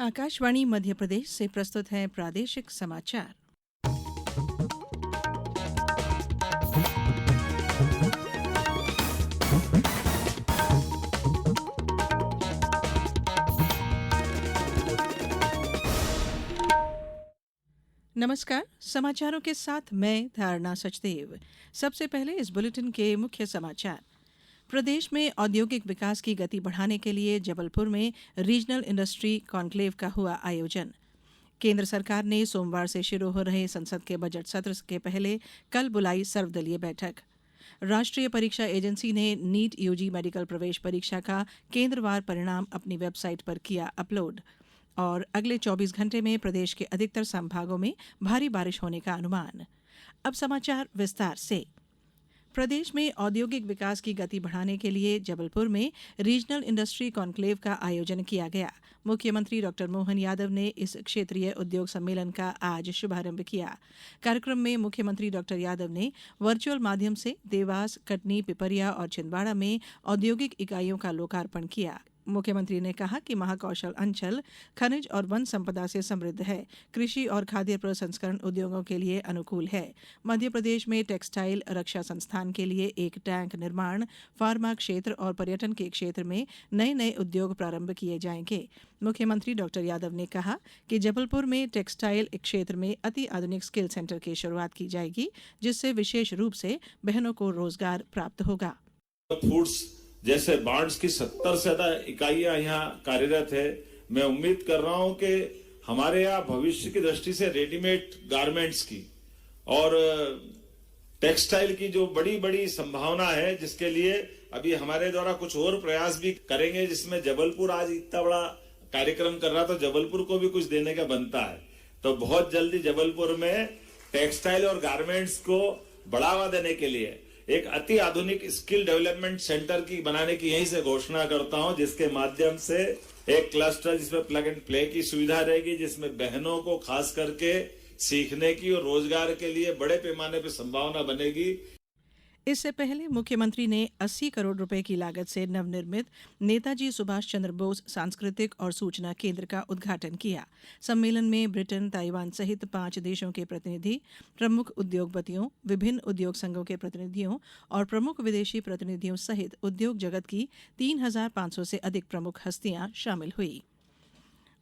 आकाशवाणी मध्य प्रदेश से प्रस्तुत है प्रादेशिक समाचार। नमस्कार, समाचारों के साथ मैं धारणा सचदेव। सबसे पहले इस बुलेटिन के मुख्य समाचार। प्रदेश में औद्योगिक विकास की गति बढ़ाने के लिए जबलपुर में रीजनल इंडस्ट्री कॉन्क्लेव का हुआ आयोजन। केंद्र सरकार ने सोमवार से शुरू हो रहे संसद के बजट सत्र के पहले कल बुलाई सर्वदलीय बैठक। राष्ट्रीय परीक्षा एजेंसी ने नीट यूजी मेडिकल प्रवेश परीक्षा का केंद्रवार परिणाम अपनी वेबसाइट पर किया अपलोड। और अगले 24 घंटे में प्रदेश के अधिकतर संभागों में भारी बारिश होने का अनुमान। अब समाचार विस्तार से। प्रदेश में औद्योगिक विकास की गति बढ़ाने के लिए जबलपुर में रीजनल इंडस्ट्री कॉन्क्लेव का आयोजन किया गया। मुख्यमंत्री डॉ मोहन यादव ने इस क्षेत्रीय उद्योग सम्मेलन का आज शुभारंभ किया। कार्यक्रम में मुख्यमंत्री डॉ यादव ने वर्चुअल माध्यम से देवास, कटनी, पिपरिया और छिंदवाड़ा में औद्योगिक इकाइयों का लोकार्पण किया। मुख्यमंत्री ने कहा कि महाकौशल अंचल खनिज और वन संपदा से समृद्ध है, कृषि और खाद्य प्रसंस्करण उद्योगों के लिए अनुकूल है। मध्य प्रदेश में टेक्सटाइल, रक्षा संस्थान के लिए एक टैंक निर्माण, फार्मा क्षेत्र और पर्यटन के क्षेत्र में नए नए उद्योग प्रारंभ किए जाएंगे। मुख्यमंत्री डॉ यादव ने कहा कि जबलपुर में टेक्सटाइल क्षेत्र में अति आधुनिक स्किल सेंटर की शुरुआत की जाएगी, जिससे विशेष रूप से बहनों को रोजगार प्राप्त होगा। फूड्स जैसे बार्ड्स की 70 से ज्यादा इकाइयां यहाँ कार्यरत है। मैं उम्मीद कर रहा हूं कि हमारे यहाँ भविष्य की दृष्टि से रेडीमेड गारमेंट्स की और टेक्सटाइल की जो बड़ी बड़ी संभावना है, जिसके लिए अभी हमारे द्वारा कुछ और प्रयास भी करेंगे, जिसमें जबलपुर आज इतना बड़ा कार्यक्रम कर रहा, तो जबलपुर को भी कुछ देने का बनता है। तो बहुत जल्दी जबलपुर में टेक्सटाइल और गारमेंट्स को बढ़ावा देने के लिए एक अति आधुनिक स्किल डेवलपमेंट सेंटर की बनाने की यहीं से घोषणा करता हूं, जिसके माध्यम से एक क्लस्टर जिसमें प्लग एंड प्ले की सुविधा रहेगी, जिसमें बहनों को खास करके सीखने की और रोजगार के लिए बड़े पैमाने पर संभावना बनेगी। इससे पहले मुख्यमंत्री ने 80 करोड़ रुपए की लागत से नवनिर्मित नेताजी सुभाष चंद्र बोस सांस्कृतिक और सूचना केंद्र का उद्घाटन किया। सम्मेलन में ब्रिटेन, ताइवान सहित 5 देशों के प्रतिनिधि, प्रमुख उद्योगपतियों, विभिन्न उद्योग संघों के प्रतिनिधियों और प्रमुख विदेशी प्रतिनिधियों सहित उद्योग जगत की 3,500 से अधिक प्रमुख हस्तियां शामिल हुई।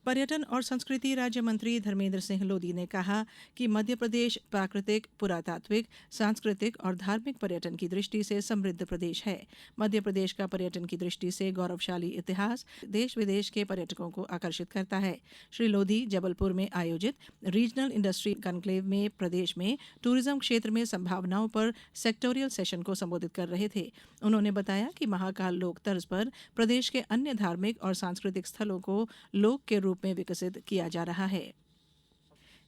पर्यटन और संस्कृति राज्य मंत्री धर्मेंद्र सिंह लोधी ने कहा कि मध्य प्रदेश प्राकृतिक, पुरातात्विक, सांस्कृतिक और धार्मिक पर्यटन की दृष्टि से समृद्ध प्रदेश है। मध्य प्रदेश का पर्यटन की दृष्टि से गौरवशाली इतिहास देश विदेश के पर्यटकों को आकर्षित करता है। श्री लोधी जबलपुर में आयोजित रीजनल इंडस्ट्री कॉन्क्लेव में प्रदेश में टूरिज्म क्षेत्र में संभावनाओं पर सेक्टोरियल सेशन को संबोधित कर रहे थे। उन्होंने बताया कि महाकाल लोक तर्ज पर प्रदेश के अन्य धार्मिक और सांस्कृतिक स्थलों को लोक के रूप में विकसित किया जा रहा है।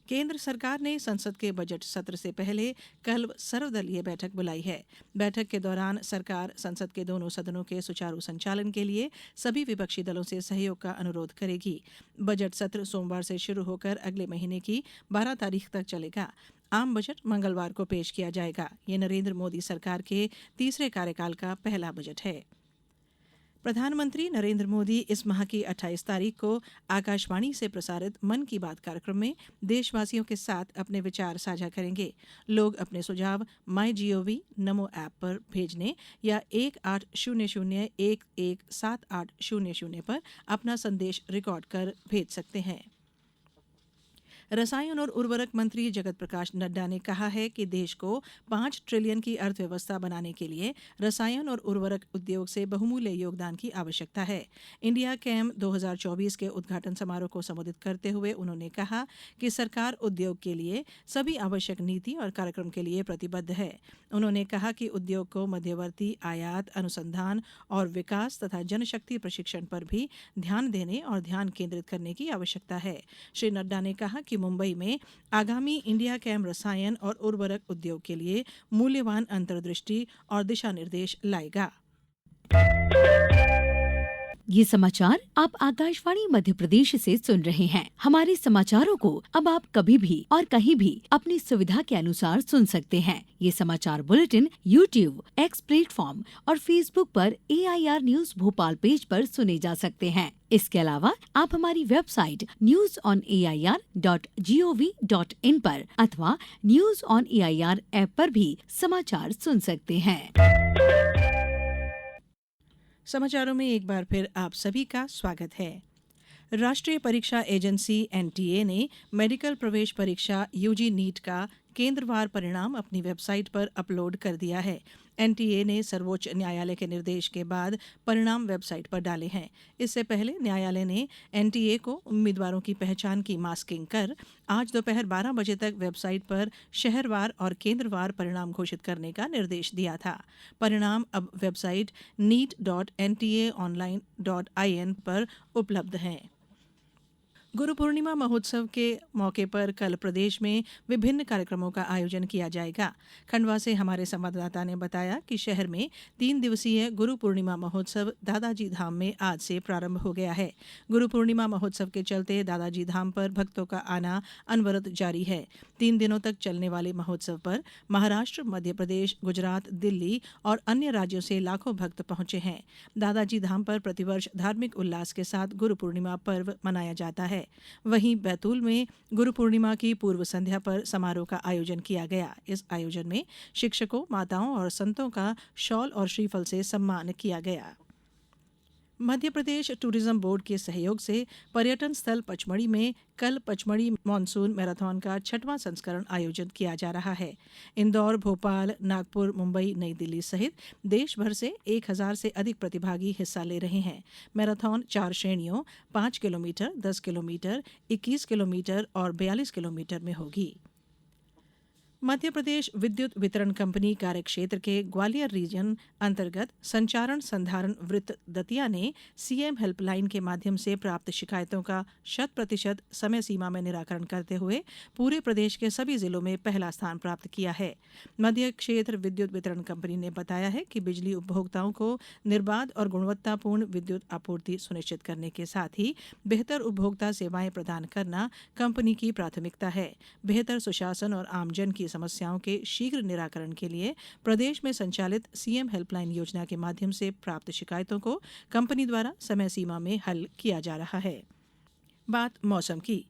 केंद्र सरकार ने संसद के बजट सत्र से पहले कल सर्वदलीय बैठक बुलाई है। बैठक के दौरान सरकार संसद के दोनों सदनों के सुचारू संचालन के लिए सभी विपक्षी दलों से सहयोग का अनुरोध करेगी। बजट सत्र सोमवार से शुरू होकर अगले महीने की 12 तारीख तक चलेगा। आम बजट मंगलवार को पेश किया जाएगा। ये नरेंद्र मोदी सरकार के तीसरे कार्यकाल का पहला बजट है। प्रधानमंत्री नरेंद्र मोदी इस माह की 28 तारीख को आकाशवाणी से प्रसारित मन की बात कार्यक्रम में देशवासियों के साथ अपने विचार साझा करेंगे। लोग अपने सुझाव MyGov नमो ऐप पर भेजने या 1800-117800 पर अपना संदेश रिकॉर्ड कर भेज सकते हैं। रसायन और उर्वरक मंत्री जगत प्रकाश नड्डा ने कहा है कि देश को 5 ट्रिलियन की अर्थव्यवस्था बनाने के लिए रसायन और उर्वरक उद्योग से बहुमूल्य योगदान की आवश्यकता है। इंडिया कैम 2024 के उद्घाटन समारोह को संबोधित करते हुए उन्होंने कहा कि सरकार उद्योग के लिए सभी आवश्यक नीति और कार्यक्रम के लिए प्रतिबद्ध है। उन्होंने कहा कि उद्योग को मध्यवर्ती, आयात, अनुसंधान और विकास तथा जनशक्ति प्रशिक्षण पर भी ध्यान देने और ध्यान केंद्रित करने की आवश्यकता है। श्री नड्डा ने कहा कि मुंबई में आगामी इंडिया कैम रसायन और उर्वरक उद्योग के लिए मूल्यवान अंतर्दृष्टि और दिशा निर्देश लाएगा। ये समाचार आप आकाशवाणी मध्य प्रदेश से सुन रहे हैं। हमारे समाचारों को अब आप कभी भी और कहीं भी अपनी सुविधा के अनुसार सुन सकते हैं। ये समाचार बुलेटिन YouTube, X प्लेटफॉर्म और Facebook पर AIR न्यूज भोपाल पेज पर सुने जा सकते हैं। इसके अलावा आप हमारी वेबसाइट newsonair.gov.in पर अथवा न्यूज ऑन AIR ऐप पर भी समाचार सुन सकते हैं। समाचारों में एक बार फिर आप सभी का स्वागत है। राष्ट्रीय परीक्षा एजेंसी NTA ने मेडिकल प्रवेश परीक्षा UG नीट का केंद्रवार परिणाम अपनी वेबसाइट पर अपलोड कर दिया है। NTA ने सर्वोच्च न्यायालय के निर्देश के बाद परिणाम वेबसाइट पर डाले हैं। इससे पहले न्यायालय ने NTA को उम्मीदवारों की पहचान की मास्किंग कर आज दोपहर 12 बजे तक वेबसाइट पर शहरवार और केंद्रवार परिणाम घोषित करने का निर्देश दिया था। परिणाम अब वेबसाइट neet.ntaonline.in पर उपलब्ध हैं। गुरु पूर्णिमा महोत्सव के मौके पर कल प्रदेश में विभिन्न कार्यक्रमों का आयोजन किया जाएगा। खंडवा से हमारे संवाददाता ने बताया कि शहर में 3 दिवसीय गुरु पूर्णिमा महोत्सव दादाजी धाम में आज से प्रारंभ हो गया है। गुरु पूर्णिमा महोत्सव के चलते दादाजी धाम पर भक्तों का आना अनवरत जारी है। 3 दिनों तक चलने वाले महोत्सव पर महाराष्ट्र, मध्य प्रदेश, गुजरात, दिल्ली और अन्य राज्यों से लाखों भक्त पहुंचे हैं। दादाजी धाम पर प्रतिवर्ष धार्मिक उल्लास के साथ गुरु पूर्णिमा पर्व मनाया जाता है। वहीं बैतूल में गुरु पूर्णिमा की पूर्व संध्या पर समारोह का आयोजन किया गया। इस आयोजन में शिक्षकों, माताओं और संतों का शॉल और श्रीफल से सम्मान किया गया। मध्य प्रदेश टूरिज्म बोर्ड के सहयोग से पर्यटन स्थल पचमढ़ी में कल पचमढ़ी मानसून मैराथन का 6वां संस्करण आयोजित किया जा रहा है। इंदौर, भोपाल, नागपुर, मुंबई, नई दिल्ली सहित देश भर से 1000 से अधिक प्रतिभागी हिस्सा ले रहे हैं। मैराथन 4 श्रेणियों 5 किलोमीटर, 10 किलोमीटर, 21 किलोमीटर और 42 किलोमीटर में होगी। मध्य प्रदेश विद्युत वितरण कंपनी कार्यक्षेत्र के ग्वालियर रीजन अंतर्गत संचारण संधारण वृत्त दतिया ने CM हेल्पलाइन के माध्यम से प्राप्त शिकायतों का 100% समय सीमा में निराकरण करते हुए पूरे प्रदेश के सभी जिलों में पहला स्थान प्राप्त किया है। मध्य क्षेत्र विद्युत वितरण कंपनी ने बताया है कि बिजली उपभोक्ताओं को निर्बाध और गुणवत्तापूर्ण विद्युत आपूर्ति सुनिश्चित करने के साथ ही बेहतर उपभोक्ता सेवाएं प्रदान करना कंपनी की प्राथमिकता है। बेहतर सुशासन और आमजन की समस्याओं के शीघ्र निराकरण के लिए प्रदेश में संचालित CM हेल्पलाइन योजना के माध्यम से प्राप्त शिकायतों को कंपनी द्वारा समय सीमा में हल किया जा रहा है। बात मौसम की।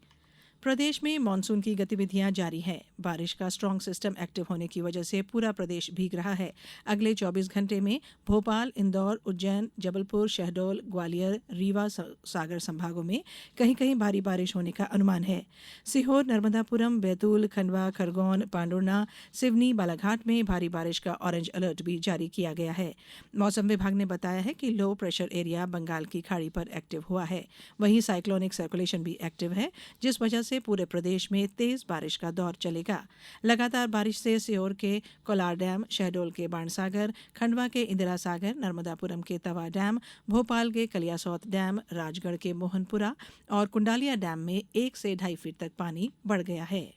प्रदेश में मानसून की गतिविधियां जारी हैं। बारिश का स्ट्रांग सिस्टम एक्टिव होने की वजह से पूरा प्रदेश भीग रहा है। अगले 24 घंटे में भोपाल, इंदौर, उज्जैन, जबलपुर, शहडोल, ग्वालियर, रीवा, सागर संभागों में कहीं कहीं भारी बारिश होने का अनुमान है। सीहोर, नर्मदापुरम, बैतूल, खंडवा, खरगोन, पांडुर्ना, सिवनी, बालाघाट में भारी बारिश का ऑरेंज अलर्ट भी जारी किया गया है। मौसम विभाग ने बताया है कि लो प्रेशर एरिया बंगाल की खाड़ी पर एक्टिव हुआ है। वहीं साइक्लोनिक सर्कुलेशन भी एक्टिव है, जिस वजह से पूरे प्रदेश में तेज बारिश का दौर चलेगा। लगातार बारिश से सीहोर के कोलार डैम, शहडोल के बाणसागर, खंडवा के इंदिरा सागर, नर्मदापुरम के तवा डैम, भोपाल के कलियासौत डैम, राजगढ़ के मोहनपुरा और कुंडालिया डैम में 1 से 2.5 फीट तक पानी बढ़ गया है।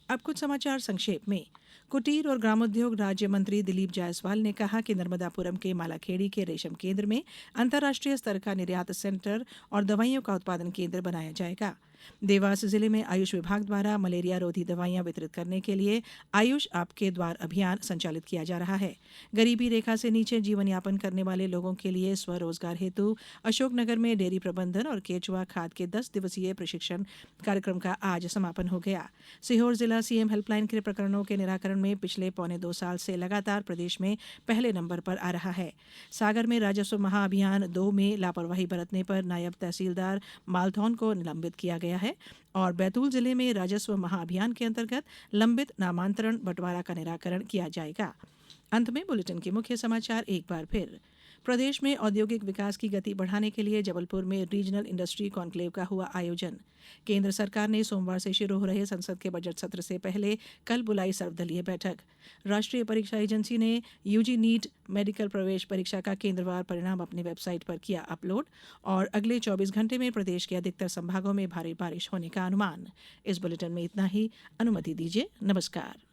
अब कुछ समाचार संक्षेप में। कुटीर और ग्रामोद्योग राज्य मंत्री दिलीप जायसवाल ने कहा कि नर्मदापुरम के मालाखेड़ी के रेशम केंद्र में अंतर्राष्ट्रीय स्तर का निर्यात सेंटर और दवाइयों का उत्पादन केंद्र बनाया जाएगा। देवास जिले में आयुष विभाग द्वारा मलेरिया रोधी दवाइयां वितरित करने के लिए आयुष आपके द्वार अभियान संचालित किया जा रहा है। गरीबी रेखा से नीचे जीवन यापन करने वाले लोगों के लिए स्वरोजगार हेतु अशोकनगर में डेयरी प्रबंधन और केचुआ खाद के 10 दिवसीय प्रशिक्षण कार्यक्रम का आज समापन हो गया। सीहोर जिला CM हेल्पलाइन के प्रकरणों के निराकरण में पिछले 1.25 साल से लगातार प्रदेश में पहले नंबर पर आ रहा है। सागर में राजस्व महाअभियान 2 में लापरवाही बरतने पर नायब तहसीलदार मालथौन को निलंबित किया गया है और बैतूल जिले में राजस्व महाअभियान के अंतर्गत लंबित नामांतरण बंटवारा का निराकरण किया जाएगा। अंत में बुलेटिन के मुख्य समाचार एक बार फिर। प्रदेश में औद्योगिक विकास की गति बढ़ाने के लिए जबलपुर में रीजनल इंडस्ट्री कॉन्क्लेव का हुआ आयोजन। केंद्र सरकार ने सोमवार से शुरू हो रहे संसद के बजट सत्र से पहले कल बुलाई सर्वदलीय बैठक। राष्ट्रीय परीक्षा एजेंसी ने UG नीट मेडिकल प्रवेश परीक्षा का केंद्रवार परिणाम अपनी वेबसाइट पर किया अपलोड और अगले 24 घंटे में प्रदेश के अधिकतर संभागों में भारी बारिश होने का अनुमान। इस बुलेटिन में इतना ही। अनुमति दीजिए। नमस्कार।